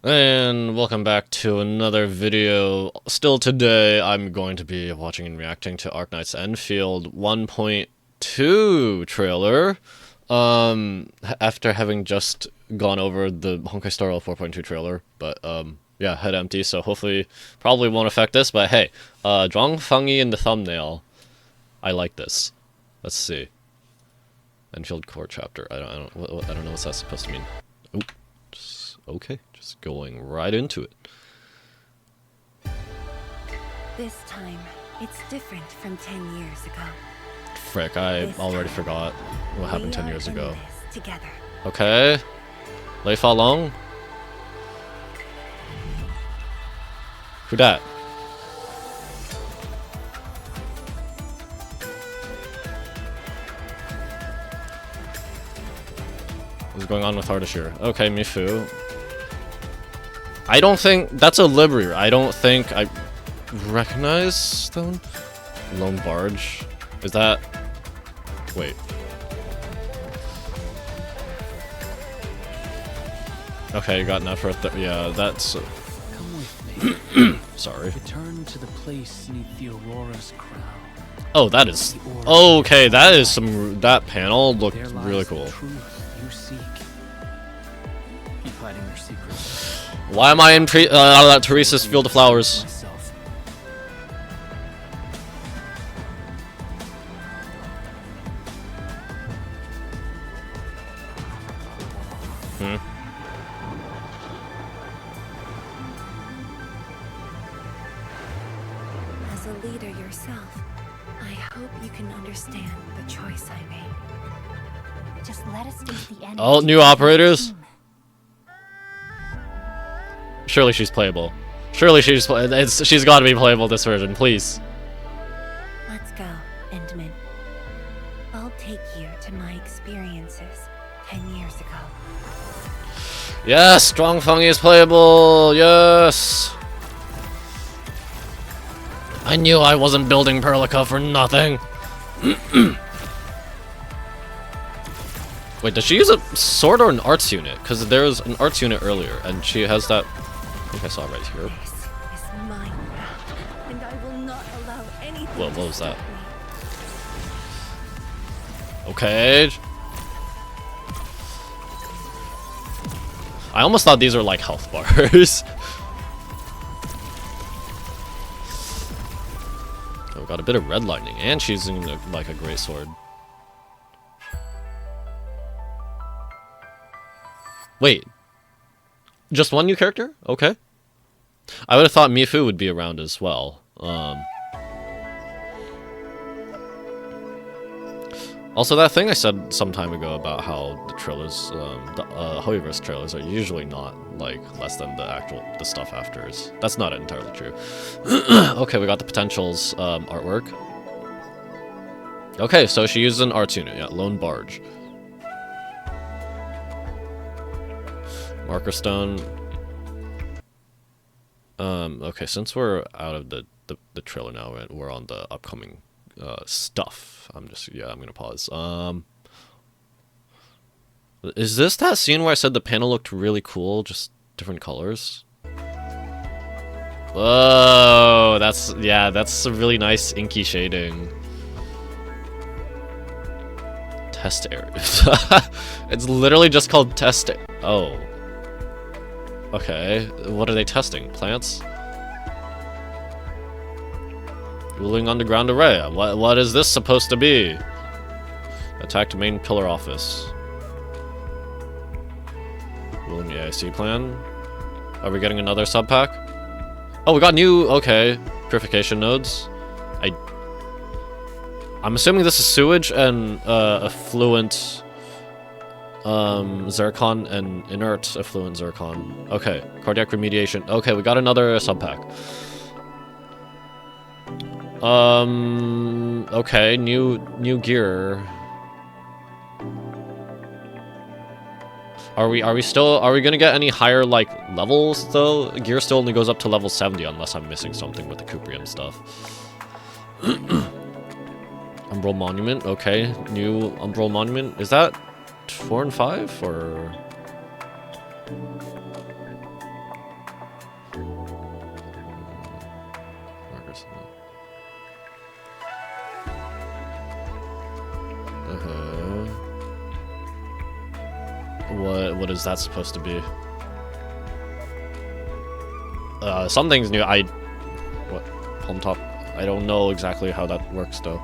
And welcome back to another video. Still today, I'm going to be watching and reacting to Arknights Endfield 1.2 trailer. After having just gone over the Honkai Star Rail 4.2 trailer, but yeah, head empty, so hopefully, probably won't affect this. But hey, Zhuangfangi in the thumbnail. I like this. Let's see. Enfield Core Chapter. I don't know what that's supposed to mean. Ooh. Okay, just going right into it. This time, it's different from 10 years ago. Frick, I already forgot what happened 10 years ago. Together. Okay. Lei Fa Long? Who dat? What's going on with Ardashir? Okay, Mifu. I don't think that's a Libri. I don't think I recognize that one. Lone Barge. Is that? Wait. Okay, you got enough for yeah, that's. Come with me. Sorry. Return to the place neath the Aurora's crown. Oh, that is. Okay, that is some. That panel looked really cool. The truth you seek. Keep hiding your secrets. Why am I in Teresa's Field of Flowers? Myself. As a leader yourself, I hope you can understand the choice I made. Just let us face the enemy. Oh, new operators? Surely she's playable. Surely she's got to be playable this version, please. Let's go, Endman. I'll take you to my experiences 10 years ago. Yes, Zhuangfangi is playable. Yes. I knew I wasn't building Perlica for nothing. Wait, does she use a sword or an arts unit? Because there was an arts unit earlier, and she has that. I think I saw it right here. This is mine now, and I will not allow anything. Whoa, what was to that? stop me. Okay. I almost thought these were like health bars. Oh, got a bit of red lightning, and she's using like a great sword. Wait, just one new character? Okay. I would have thought Mifu would be around as well. Also, that thing I said some time ago about how the trailers, the Hoyoverse trailers are usually not like less than the stuff afterwards. That's not entirely true. Okay, we got the potentials artwork. Okay, so she uses an arts unit. Yeah, Lone Barge. Marker Stone. Okay, since we're out of the trailer now, we're on the upcoming stuff. I'm gonna pause. Is this that scene where I said the panel looked really cool, just different colors? Whoa, that's a really nice inky shading. Test area. It's literally just called test. Oh. Okay, what are they testing? Plants? Ruling underground array. What is this supposed to be? Attacked main pillar office. Ruling the AIC plan. Are we getting another sub pack? Oh, we got new. Okay, purification nodes. I'm assuming this is sewage and affluent. Zircon and inert affluent Zircon. Okay, cardiac remediation. Okay, we got another sub pack. Okay, new gear. Are we gonna get any higher like levels though? Gear still only goes up to level 70 unless I'm missing something with the Cuprium stuff. Umbral Monument, okay. New Umbral Monument. Is that 4 and 5 or What is that supposed to be? Something's new. What? Palm top? I don't know exactly how that works though.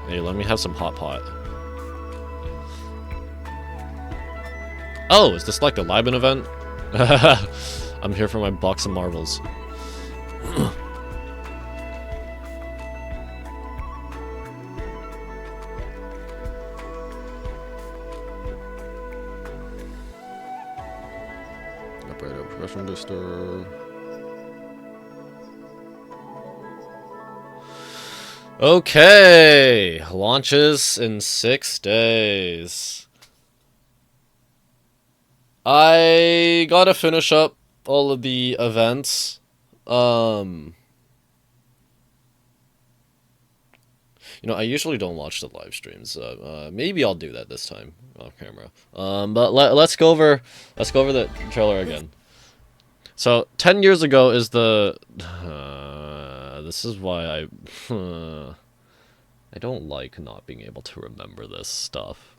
Hey, let me have some hot pot. Oh, is this like the Liban event? I'm here for my box of marbles. Operator, progression booster. Okay, launches in 6 days. I gotta finish up all of the events. You know, I usually don't watch the live streams. Maybe I'll do that this time off camera. But let's go over the trailer again. So 10 years ago is the. This is why I don't like not being able to remember this stuff.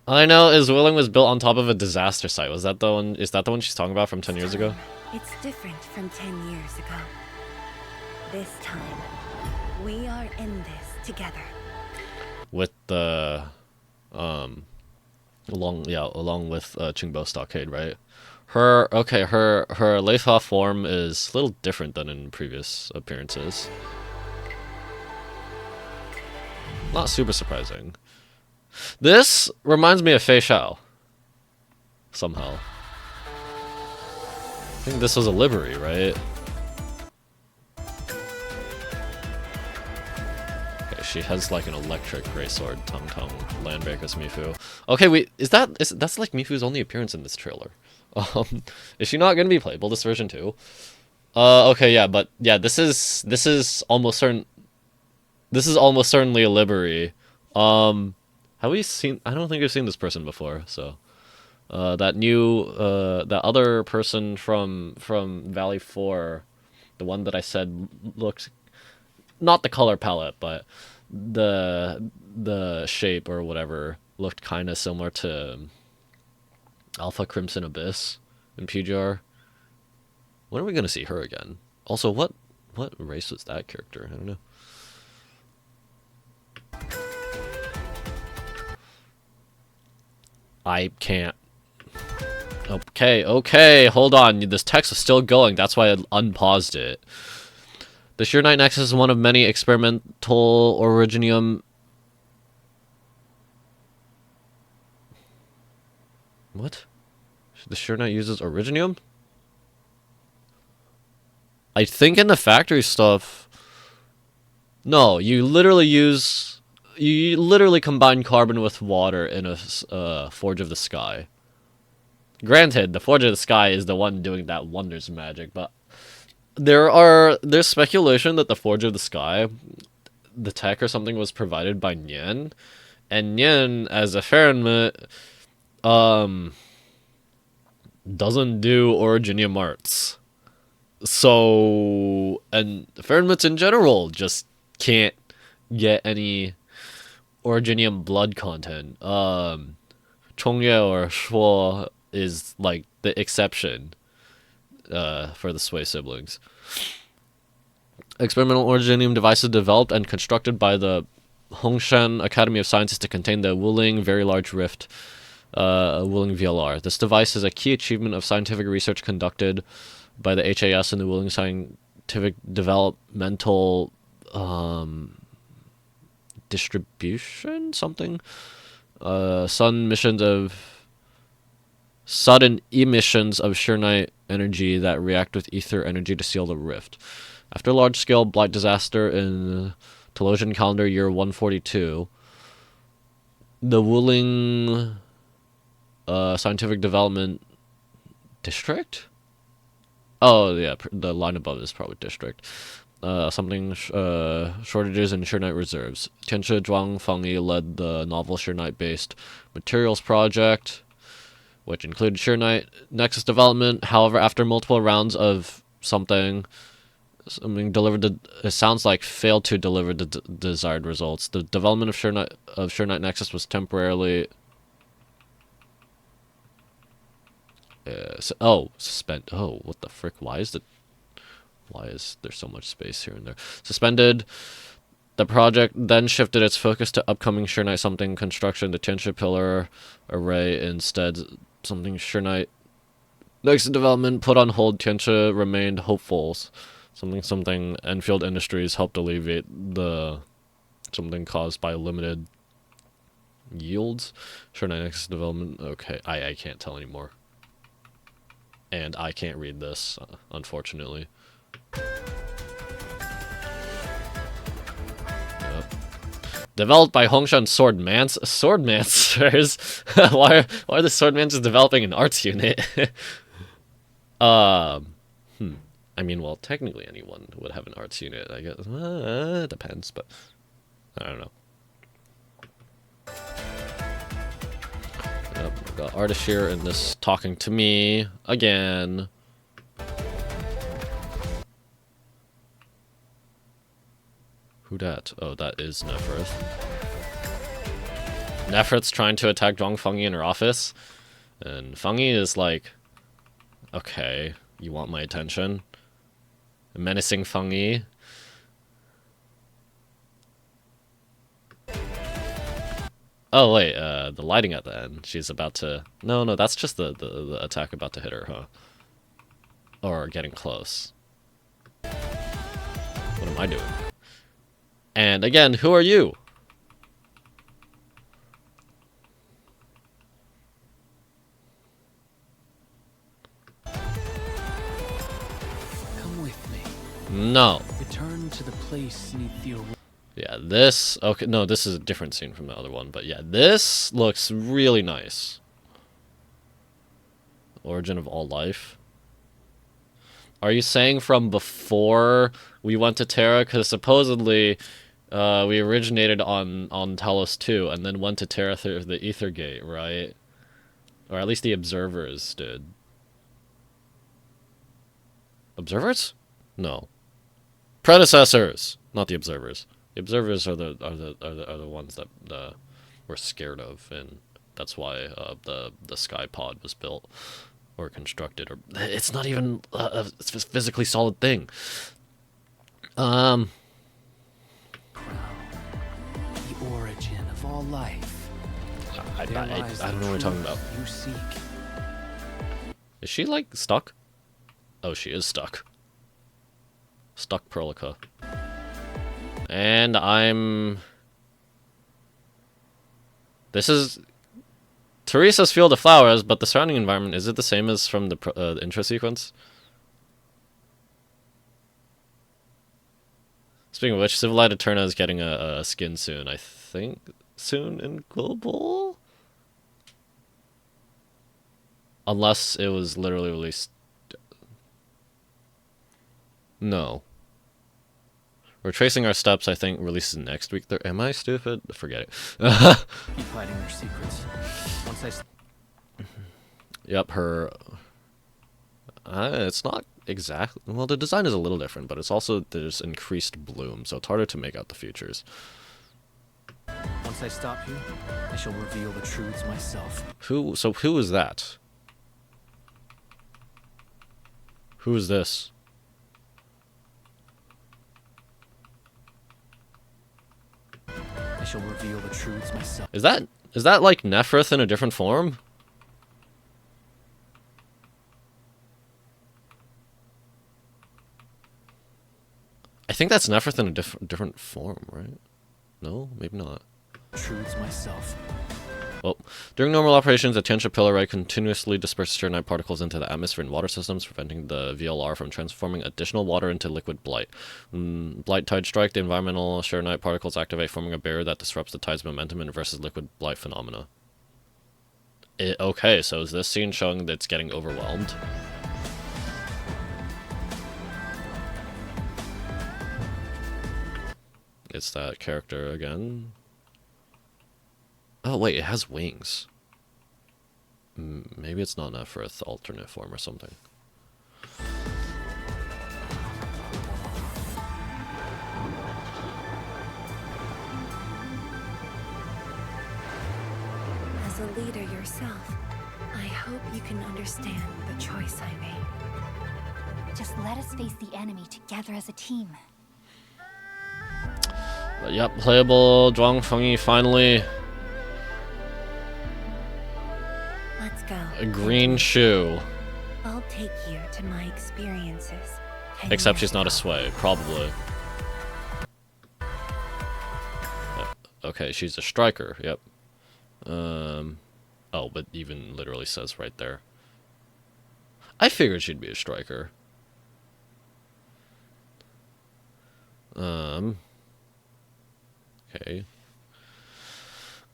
I know Willing was built on top of a disaster site. Was that the one? Is that the one she's talking about from 10 years ago? It's different from 10 years ago. This time, we are in this together. With the, along with Qingbo Stockade, right? Her Leifa form is a little different than in previous appearances. Not super surprising. This reminds me of Fei Xiao. Somehow. I think this was a livery, right? Okay, she has like an electric greatsword, Tung Tung, Landbreaker's Mifu. Okay, wait, that's like Mifu's only appearance in this trailer. Is she not gonna be playable this version too? Okay, yeah, but yeah, this is almost certain. This is almost certainly a livery. Have we seen? I don't think we've seen this person before. So, that other person from Valley 4, the one that I said looked, not the color palette, but the shape or whatever looked kind of similar to Alpha Crimson Abyss in PGR. When are we gonna see her again? Also, what race was that character? I don't know. I can't. Okay, hold on. This text is still going. That's why I unpaused it. The Sheer Knight Nexus is one of many experimental originium. What? The Sheer Knight uses originium? I think in the factory stuff. No, you literally combine carbon with water in a Forge of the Sky. Granted, the Forge of the Sky is the one doing that wonders magic, but there's speculation that the Forge of the Sky, the tech or something, was provided by Nian, and Nian, as a Farenmit, doesn't do originium arts. So, and Farenmits in general just can't get any originium blood content. Chongye or Shuo is like the exception for the Sui siblings. Experimental originium devices developed and constructed by the Hongshan Academy of Sciences to contain the Wuling Very Large Rift, Wuling VLR. This device is a key achievement of scientific research conducted by the HAS and the Wuling Scientific Developmental Distribution something. Sudden emissions of sheer night energy that react with ether energy to seal the rift. After a large-scale blight disaster in Telosian calendar year 142, the Wuling Scientific Development District? Oh, yeah, the line above is probably district. Shortages in Sheer Knight reserves. Tianshi Zhuang Fengyi led the novel Sheer Knight-based materials project, which included Sheer Knight Nexus development. However, after multiple rounds of something, Something delivered the. It sounds like failed to deliver the desired results. The development of Sure Knight Nexus was temporarily. Suspend. Oh, what the frick? Why is there so much space here and there? Suspended. The project then shifted its focus to upcoming Sure Knight something construction. The Tiantia Pillar array instead something Sure Knight. Next development put on hold. Tiantia remained hopeful. Something Enfield Industries helped alleviate the something caused by limited yields. Sure Knight Nexus development. Okay, I can't tell anymore. And I can't read this, unfortunately. Yep. Developed by Hongshan Swordmancers. why are the Swordmancers developing an arts unit? I mean, well, technically anyone would have an arts unit, I guess. It depends, but I don't know. Yep, I've got artist here and this talking to me again. Who dat? Oh, that is Nephrith. Nephrith's trying to attack Zhuang Fengyi in her office, and Fengyi is like, okay, you want my attention? Menacing Fengyi. Oh wait, the lighting at the end. She's about to. No, that's just the attack about to hit her, huh? Or getting close. What am I doing? And again, who are you? No. Return to the place beneath the. Yeah, this. Okay, no, this is a different scene from the other one, but yeah, this looks really nice. Origin of all life. Are you saying from before we went to Terra? Because supposedly we originated on Talos 2 and then went to Terra through the Ether Gate, right? Or at least the observers did. Observers? No. Predecessors, not the observers. The observers are the ones that we're scared of, and that's why the sky pod was built or constructed. Or it's not even a physically solid thing. Crown, the origin of all life. I don't know what you're talking about. You seek. Is she like stuck? Oh, she is stuck. Stuck Prolica. And this is Teresa's Field of Flowers, but the surrounding environment, is it the same as from the intro sequence? Speaking of which, Civilized Eterna is getting a skin soon. I think soon in Global? Unless it was literally released. No. We're tracing our steps, I think, releases next week. Am I stupid? Forget it. Keep hiding their secrets. Once Yep, her... it's not exactly... Well, the design is a little different, but it's also... There's increased bloom, so it's harder to make out the features. Once I stop you, I shall reveal the truths myself. Who is that? Who is this? I shall reveal the truths myself. Is that like Nephrith in a different form? I think that's Nephrith in a different form, right? No, maybe not. Truths myself. Well, during normal operations, the Tiantia Pillar array continuously disperses Sure Knight particles into the atmosphere and water systems, preventing the VLR from transforming additional water into liquid blight. When blight tide strike, the environmental Sure Knight particles activate, forming a barrier that disrupts the tide's momentum and reverses liquid blight phenomena. Okay, so is this scene showing that it's getting overwhelmed? It's that character again. Oh wait, it has wings. Maybe it's not Nephrith alternate form or something. leader yourself, I hope you can understand the choice I made. Just let us face the enemy together as a team. But yep, playable Zhuang Fengyi finally. Let's go. A green shoe. I'll take you to my experiences. 10 Except years she's not a ago. sway, probably. Okay, she's a striker, yep. Oh, but even literally says right there. I figured she'd be a striker. Okay.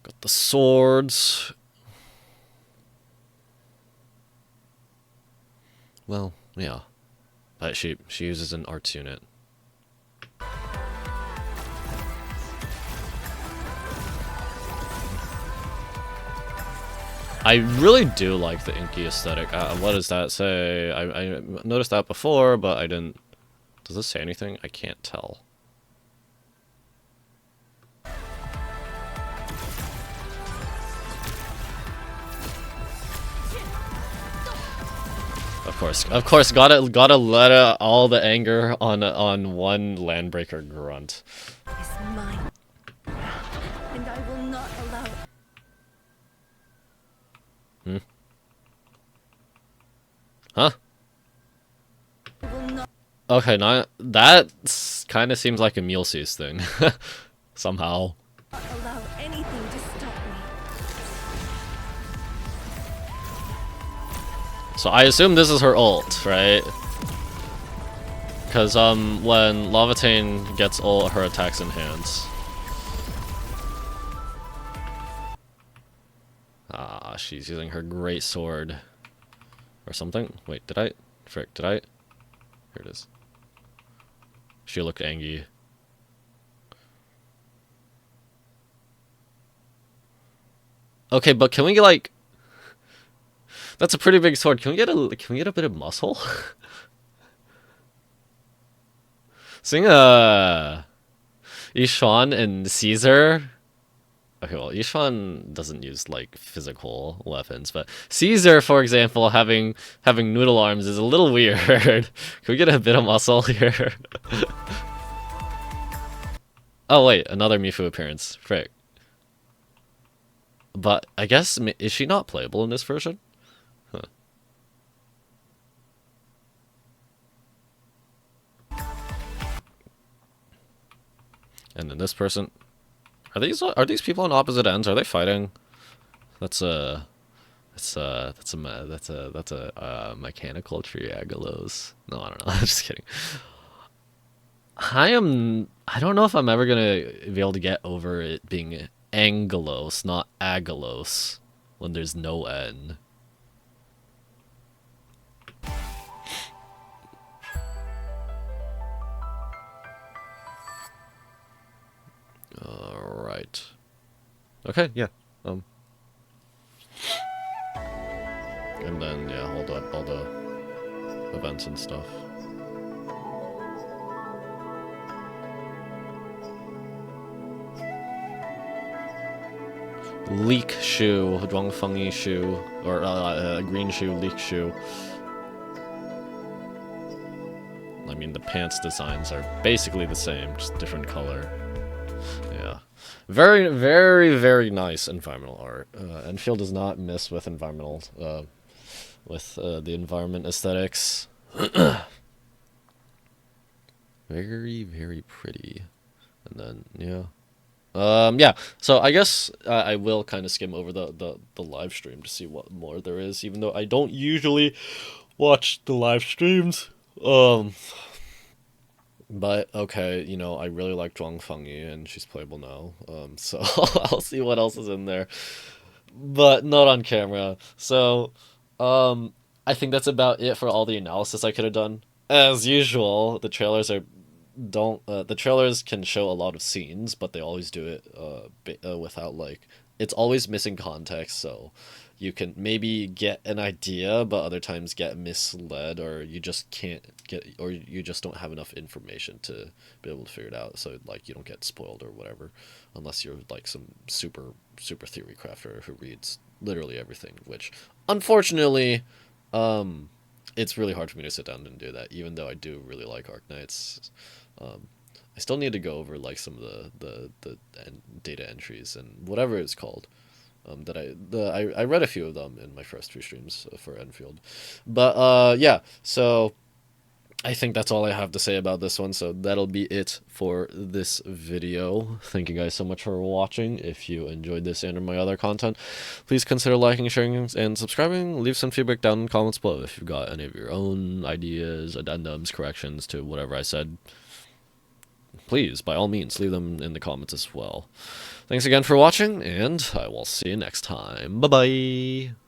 Got the swords. Well, yeah. But she uses an arts unit. I really do like the inky aesthetic. What does that say? I noticed that before, but I didn't... Does this say anything? I can't tell. Of course, gotta let out all the anger on one Landbreaker grunt. Is mine. And I will not allow it. Huh? I will not Okay, now that kind of seems like a Mulesi's thing. Somehow. allow anything to stop me. So I assume this is her ult, right? Because when Lavatane gets all her attacks enhanced. Ah, she's using her great sword. Or something. Wait, did I? Frick, did I? Here it is. She looked angry. Okay, but can we get like... That's a pretty big sword. Can we get a bit of muscle? Seeing Yishuan and Caesar. Okay, well, Yishuan doesn't use like physical weapons, but Caesar, for example, having noodle arms is a little weird. Can we get a bit of muscle here? Oh wait, another Mifu appearance. Frick. But I guess, is she not playable in this version? Huh. And then this person. Are these people on opposite ends? Are they fighting? That's a mechanical triangulos. No, I don't know. I'm just kidding. I don't know if I'm ever gonna be able to get over it being angelos, not agelos, when there's no N. Alright. Okay, yeah. And then, yeah, hold up all the events and stuff. Leak shoe, Zhuang Fengyi shoe, or green shoe, leak shoe. I mean, the pants designs are basically the same, just different color. Yeah. Very, very, very nice environmental art. Enfield does not miss with environmental, the environment aesthetics. Very, very pretty. And then, yeah. Yeah, so I guess I will kind of skim over the live stream to see what more there is, even though I don't usually watch the live streams. But, okay, you know, I really like Zhuang Fengyi, and she's playable now, so I'll see what else is in there. But not on camera. So, I think that's about it for all the analysis I could have done. As usual, the trailers can show a lot of scenes, but they always do it without, like, it's always missing context, so you can maybe get an idea, but other times get misled, or you just can't get, or you just don't have enough information to be able to figure it out, so, like, you don't get spoiled or whatever, unless you're, like, some super theory crafter who reads literally everything, which unfortunately, it's really hard for me to sit down and do that, even though I do really like Arknights. I still need to go over like some of the data entries and whatever it's called. That I read a few of them in my first few streams for Enfield, but yeah. So I think that's all I have to say about this one, so that'll be it for this video. Thank you guys so much for watching. If you enjoyed this and my other content, please consider liking, sharing, and subscribing. Leave some feedback down in the comments below if you've got any of your own ideas, addendums, corrections to whatever I said. Please, by all means, leave them in the comments as well. Thanks again for watching, and I will see you next time. Bye-bye!